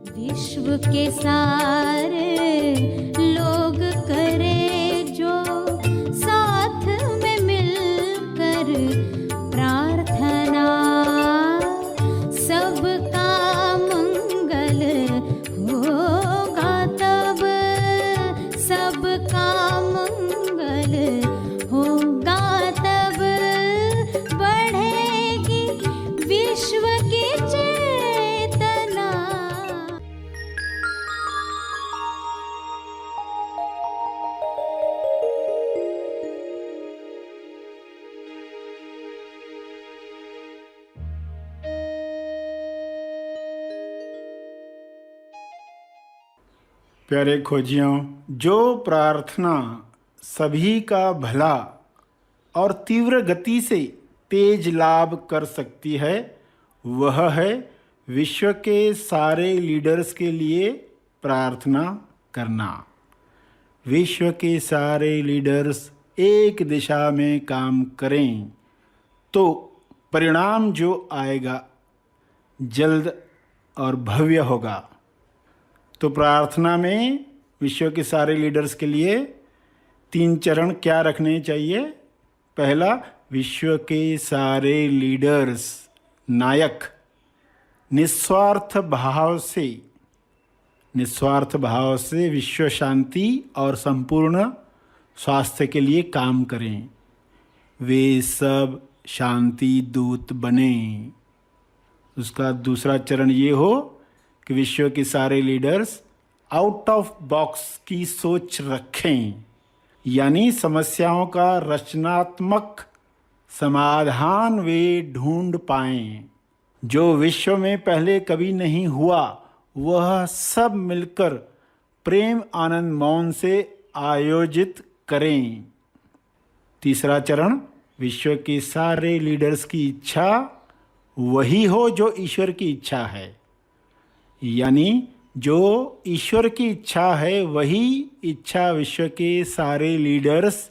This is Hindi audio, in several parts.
विश्व के सारे लोग करे जो साथ में मिलकर प्रार्थना, सबका मंगल होगा तब, सबका मंगल होगा तब, बढ़ेगी विश्व की चेतना। प्यारे खोजियों, जो प्रार्थना सभी का भला और तीव्र गति से तेज लाभ कर सकती है, वह है विश्व के सारे लीडर्स के लिए प्रार्थना करना। विश्व के सारे लीडर्स एक दिशा में काम करें तो परिणाम जो आएगा जल्द और भव्य होगा। तो प्रार्थना में विश्व के सारे लीडर्स के लिए 3 चरण क्या रखने चाहिए? पहला, विश्व के सारे लीडर्स नायक निस्वार्थ भाव से विश्व शांति और संपूर्ण स्वास्थ्य के लिए काम करें। वे सब शांति दूत बने। उसका दूसरा चरण ये हो कि विश्व के सारे लीडर्स आउट ऑफ बॉक्स की सोच रखें, यानी समस्याओं का रचनात्मक समाधान वे ढूंढ पाएं। जो विश्व में पहले कभी नहीं हुआ, वह सब मिलकर प्रेम आनंद मौन से आयोजित करें। तीसरा चरण, विश्व के सारे लीडर्स की इच्छा वही हो जो ईश्वर की इच्छा है, यानी जो ईश्वर की इच्छा है वही इच्छा विश्व के सारे लीडर्स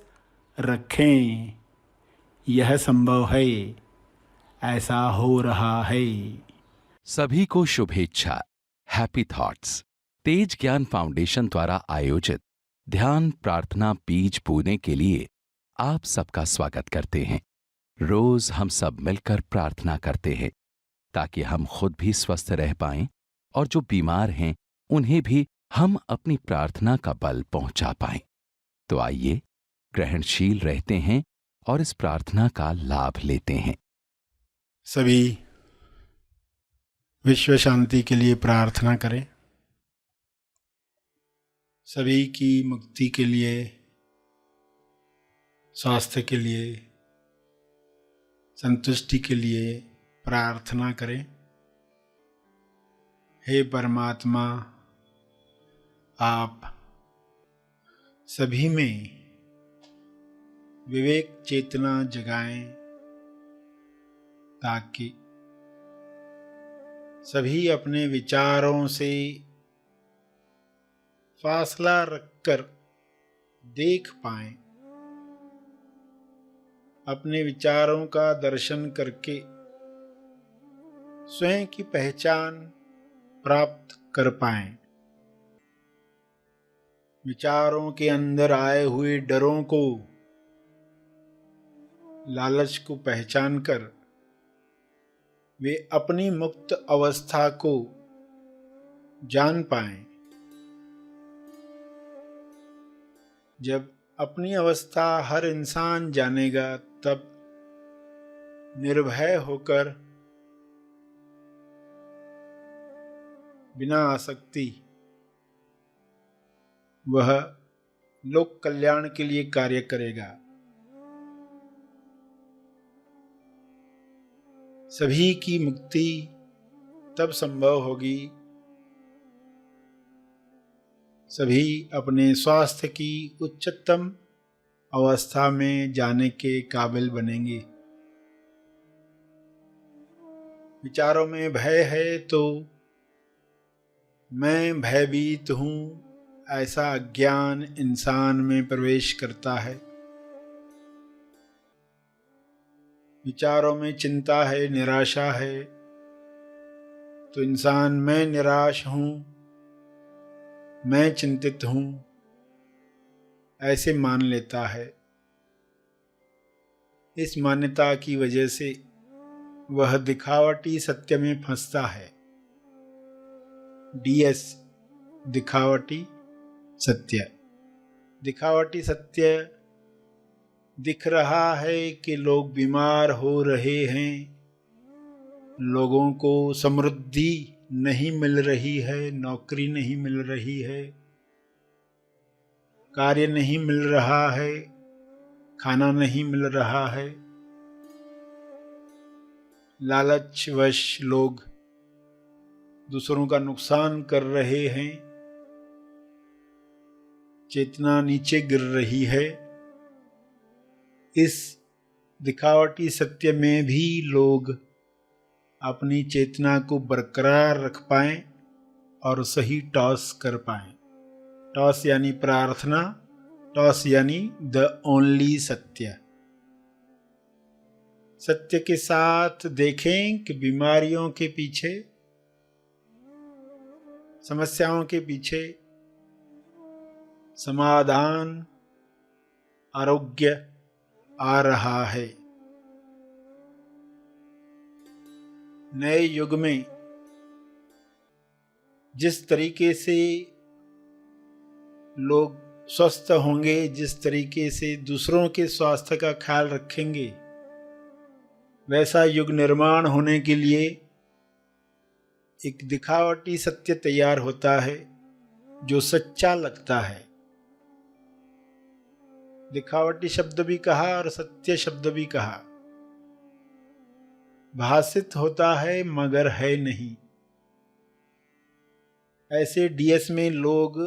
रखें। यह संभव है, ऐसा हो रहा है। सभी को शुभेच्छा। हैप्पी थॉट्स तेज ज्ञान फाउंडेशन द्वारा आयोजित ध्यान प्रार्थना बीज बोने के लिए आप सबका स्वागत करते हैं। रोज हम सब मिलकर प्रार्थना करते हैं ताकि हम खुद भी स्वस्थ रह पाएं और जो बीमार हैं उन्हें भी हम अपनी प्रार्थना का बल पहुंचा पाएं। तो आइए ग्रहणशील रहते हैं और इस प्रार्थना का लाभ लेते हैं। सभी विश्व शांति के लिए प्रार्थना करें। सभी की मुक्ति के लिए, स्वास्थ्य के लिए, संतुष्टि के लिए प्रार्थना करें। हे परमात्मा, आप सभी में विवेक चेतना जगाएं ताकि सभी अपने विचारों से फासला रखकर देख पाएं, अपने विचारों का दर्शन करके स्वयं की पहचान प्राप्त कर पाएं। विचारों के अंदर आए हुए डरों को, लालच को पहचान कर वे अपनी मुक्त अवस्था को जान पाएं। जब अपनी अवस्था हर इंसान जानेगा, तब निर्भय होकर बिना आसक्ति वह लोक कल्याण के लिए कार्य करेगा। सभी की मुक्ति तब संभव होगी, सभी अपने स्वास्थ्य की उच्चतम अवस्था में जाने के काबिल बनेंगे। विचारों में भय है तो मैं भयभीत हूँ, ऐसा अज्ञान इंसान में प्रवेश करता है। विचारों में चिंता है, निराशा है, तो इंसान मैं निराश हूँ, मैं चिंतित हूँ, ऐसे मान लेता है। इस मान्यता की वजह से वह दिखावटी सत्य में फंसता है। DS दिखावटी सत्य। दिखावटी सत्य दिख रहा है कि लोग बीमार हो रहे हैं, लोगों को समृद्धि नहीं मिल रही है, नौकरी नहीं मिल रही है, कार्य नहीं मिल रहा है, खाना नहीं मिल रहा है। लालचवश लोग दूसरों का नुकसान कर रहे हैं, चेतना नीचे गिर रही है। इस दिखावटी सत्य में भी लोग अपनी चेतना को बरकरार रख पाएं और सही टॉस कर पाएं। टॉस यानी प्रार्थना, टॉस यानी द ओनली सत्य। सत्य के साथ देखें कि बीमारियों के पीछे, समस्याओं के पीछे समाधान, आरोग्य आ रहा है। नए युग में जिस तरीके से लोग स्वस्थ होंगे, जिस तरीके से दूसरों के स्वास्थ्य का ख्याल रखेंगे, वैसा युग निर्माण होने के लिए एक दिखावटी सत्य तैयार होता है जो सच्चा लगता है। दिखावटी शब्द भी कहा और सत्य शब्द भी कहा। भासित होता है मगर है नहीं। ऐसे DS में लोग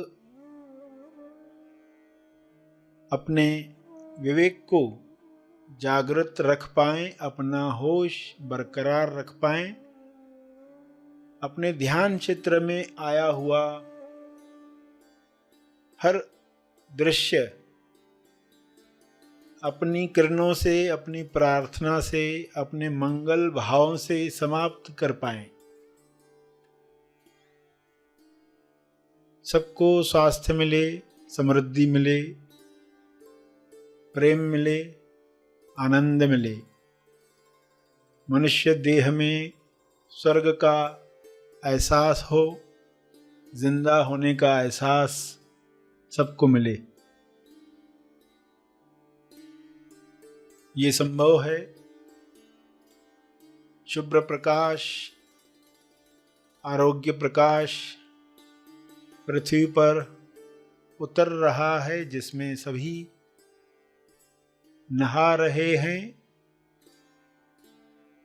अपने विवेक को जागृत रख पाएं, अपना होश बरकरार रख पाएं, अपने ध्यान क्षेत्र में आया हुआ हर दृश्य अपनी किरणों से, अपनी प्रार्थना से, अपने मंगल भावों से समाप्त कर पाएं। सबको स्वास्थ्य मिले, समृद्धि मिले, प्रेम मिले, आनंद मिले। मनुष्य देह में स्वर्ग का एहसास हो, जिंदा होने का एहसास सबको मिले। ये संभव है। शुभ्र प्रकाश, आरोग्य प्रकाश पृथ्वी पर उतर रहा है, जिसमें सभी नहा रहे हैं।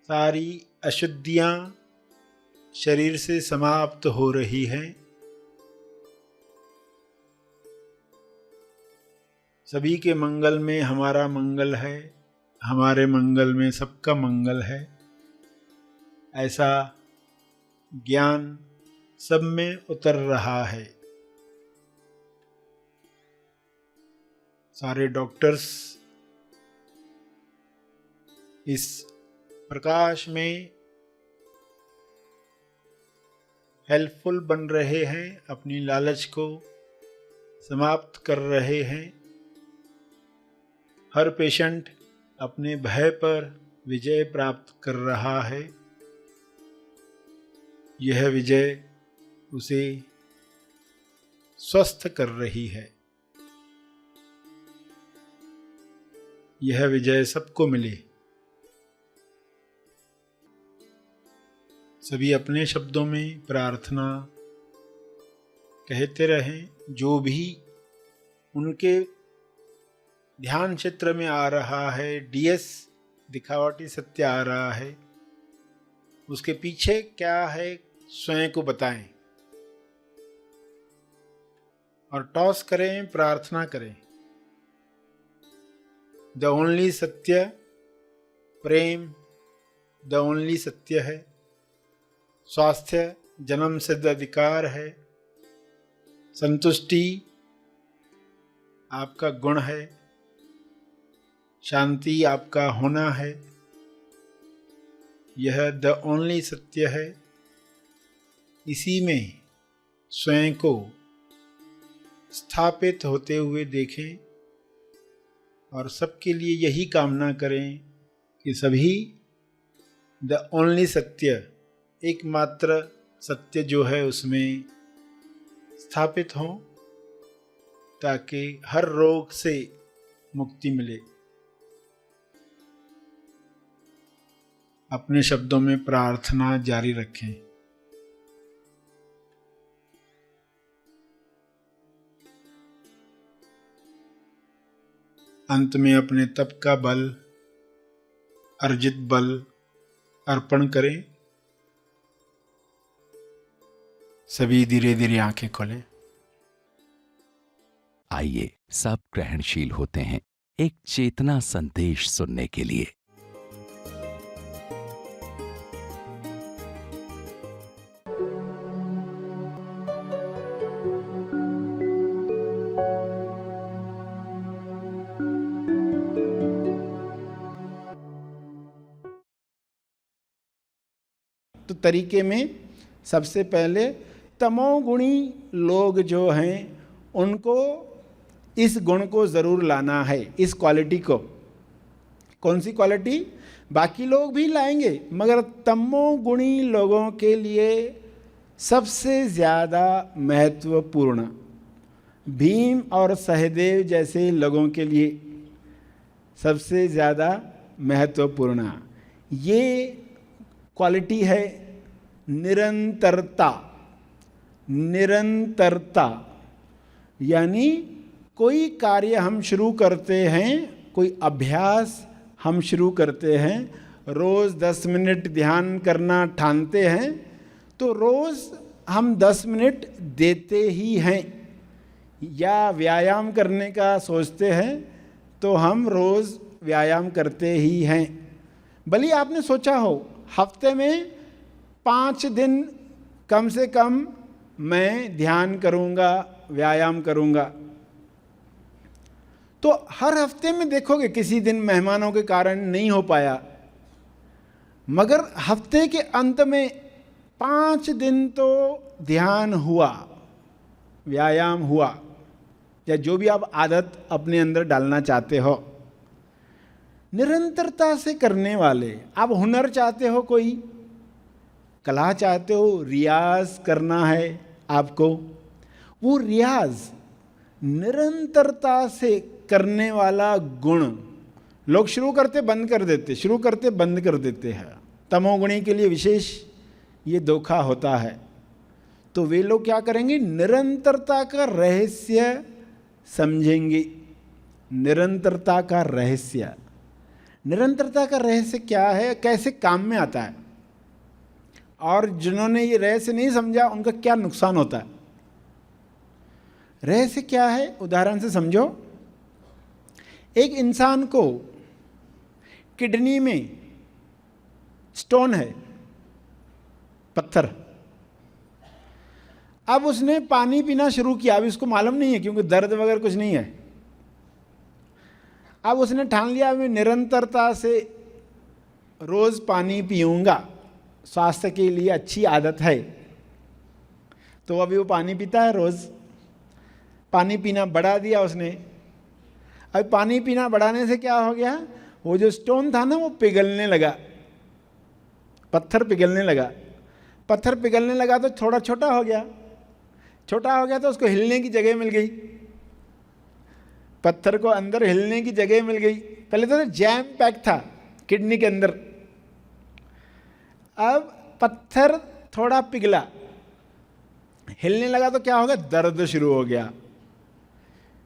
सारी अशुद्धियां शरीर से समाप्त हो रही हैं। सभी के मंगल में हमारा मंगल है, हमारे मंगल में सबका मंगल है। ऐसा ज्ञान सब में उतर रहा है। सारे डॉक्टर्स इस प्रकाश में हेल्पफुल बन रहे हैं, अपनी लालच को समाप्त कर रहे हैं। हर पेशेंट अपने भय पर विजय प्राप्त कर रहा है। यह विजय उसे स्वस्थ कर रही है। यह विजय सबको मिले। सभी अपने शब्दों में प्रार्थना कहते रहें। जो भी उनके ध्यान क्षेत्र में आ रहा है, DS दिखावटी सत्य आ रहा है, उसके पीछे क्या है स्वयं को बताएं और टॉस करें, प्रार्थना करें। द ओनली सत्य प्रेम, द ओनली सत्य है। स्वास्थ्य जन्म सिद्ध अधिकार है। संतुष्टि आपका गुण है। शांति आपका होना है। यह द ओनली सत्य है। इसी में स्वयं को स्थापित होते हुए देखें और सबके लिए यही कामना करें कि सभी द ओनली सत्य, एकमात्र सत्य जो है उसमें स्थापित हों ताकि हर रोग से मुक्ति मिले। अपने शब्दों में प्रार्थना जारी रखें। अंत में अपने तप का बल, अर्जित बल अर्पण करें। सभी धीरे धीरे आंखें खोलें। आइए सब ग्रहणशील होते हैं एक चेतना संदेश सुनने के लिए। तो तरीके में सबसे पहले तमोगुणी लोग जो हैं उनको इस गुण को ज़रूर लाना है, इस क्वालिटी को। कौन सी क्वालिटी? बाकी लोग भी लाएंगे मगर तमोगुणी लोगों के लिए सबसे ज़्यादा महत्वपूर्ण, भीम और सहदेव जैसे लोगों के लिए सबसे ज़्यादा महत्वपूर्ण ये क्वालिटी है निरंतरता। निरंतरता यानी कोई कार्य हम शुरू करते हैं, कोई अभ्यास हम शुरू करते हैं, रोज़ 10 मिनट ध्यान करना ठानते हैं तो रोज़ हम 10 मिनट देते ही हैं। या व्यायाम करने का सोचते हैं तो हम रोज़ व्यायाम करते ही हैं। भले आपने सोचा हो हफ्ते में 5 दिन कम से कम मैं ध्यान करूँगा, व्यायाम करूँगा, तो हर हफ्ते में देखोगे किसी दिन मेहमानों के कारण नहीं हो पाया, मगर हफ्ते के अंत में 5 दिन तो ध्यान हुआ, व्यायाम हुआ, या जो भी आप आदत अपने अंदर डालना चाहते हो। निरंतरता से करने वाले, आप हुनर चाहते हो, कोई कला चाहते हो, रियाज करना है आपको, वो रियाज निरंतरता से करने वाला गुण लोग शुरू करते बंद कर देते, शुरू करते बंद कर देते हैं। तमोगुणी के लिए विशेष ये धोखा होता है। तो वे लोग क्या करेंगे? निरंतरता का रहस्य समझेंगे। निरंतरता का रहस्य, निरंतरता का रहस्य क्या है, कैसे काम में आता है, और जिन्होंने ये रहस्य नहीं समझा उनका क्या नुकसान होता है। रहस्य क्या है? उदाहरण से समझो। एक इंसान को किडनी में स्टोन है, पत्थर। अब उसने पानी पीना शुरू किया, अभी उसको मालूम नहीं है क्योंकि दर्द वगैरह कुछ नहीं है। अब उसने ठान लिया मैं निरंतरता से रोज़ पानी पीऊँगा, स्वास्थ्य के लिए अच्छी आदत है। तो अभी वो पानी पीता है रोज़। पानी पीना बढ़ा दिया उसने। अब पानी पीना बढ़ाने से क्या हो गया? वो जो स्टोन था ना वो पिघलने लगा, पत्थर पिघलने लगा। पत्थर पिघलने लगा तो थोड़ा छोटा हो गया, छोटा हो गया तो उसको हिलने की जगह मिल गई। पत्थर को अंदर हिलने की जगह मिल गई। पहले तो जैम पैक था किडनी के अंदर, अब पत्थर थोड़ा पिघला, हिलने लगा तो क्या हो गया? दर्द शुरू हो गया,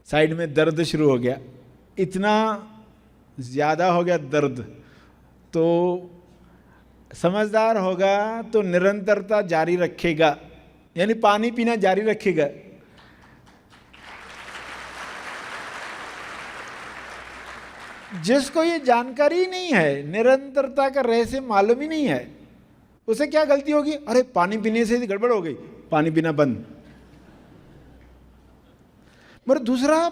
साइड में दर्द शुरू हो गया, इतना ज़्यादा हो गया दर्द। तो समझदार होगा तो निरंतरता जारी रखेगा, यानी पानी पीना जारी रखेगा। जिसको ये जानकारी नहीं है, निरंतरता का रहस्य मालूम ही नहीं है, उसे क्या गलती होगी? अरे पानी पीने से गड़बड़ हो गई, पानी पीना बंद। मगर दूसरा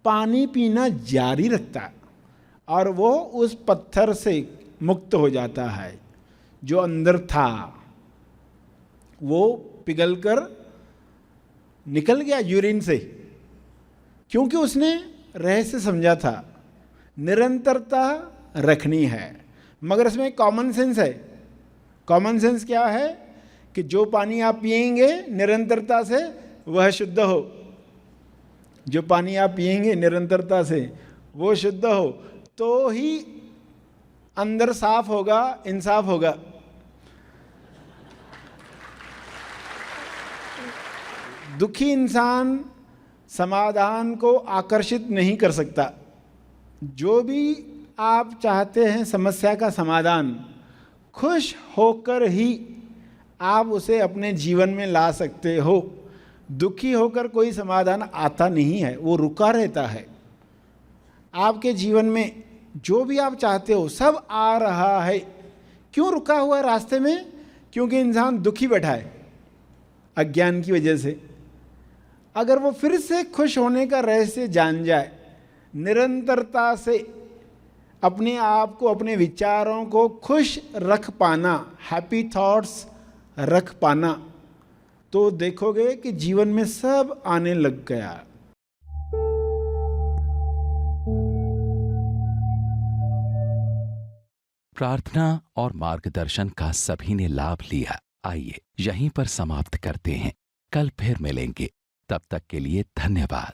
पानी पीना जारी रखता है और वो उस पत्थर से मुक्त हो जाता है जो अंदर था, वो पिघलकर निकल गया यूरिन से, क्योंकि उसने रहस्य समझा था। निरंतरता रखनी है, मगर इसमें कॉमन सेंस है। कॉमन सेंस क्या है कि जो पानी आप पिएंगे निरंतरता से वह शुद्ध हो। जो पानी आप पिएंगे निरंतरता से वो शुद्ध हो, तो ही अंदर साफ होगा, इंसाफ होगा। दुखी इंसान समाधान को आकर्षित नहीं कर सकता। जो भी आप चाहते हैं समस्या का समाधान, खुश होकर ही आप उसे अपने जीवन में ला सकते हो। दुखी होकर कोई समाधान आता नहीं है, वो रुका रहता है। आपके जीवन में जो भी आप चाहते हो सब आ रहा है। क्यों रुका हुआ है रास्ते में? क्योंकि इंसान दुखी बैठा है अज्ञान की वजह से। अगर वो फिर से खुश होने का रहस्य जान जाए, निरंतरता से अपने आप को, अपने विचारों को खुश रख पाना, हैप्पी थॉट्स रख पाना, तो देखोगे कि जीवन में सब आने लग गया। प्रार्थना और मार्गदर्शन का सभी ने लाभ लिया। आइए यहीं पर समाप्त करते हैं, कल फिर मिलेंगे। तब तक के लिए धन्यवाद।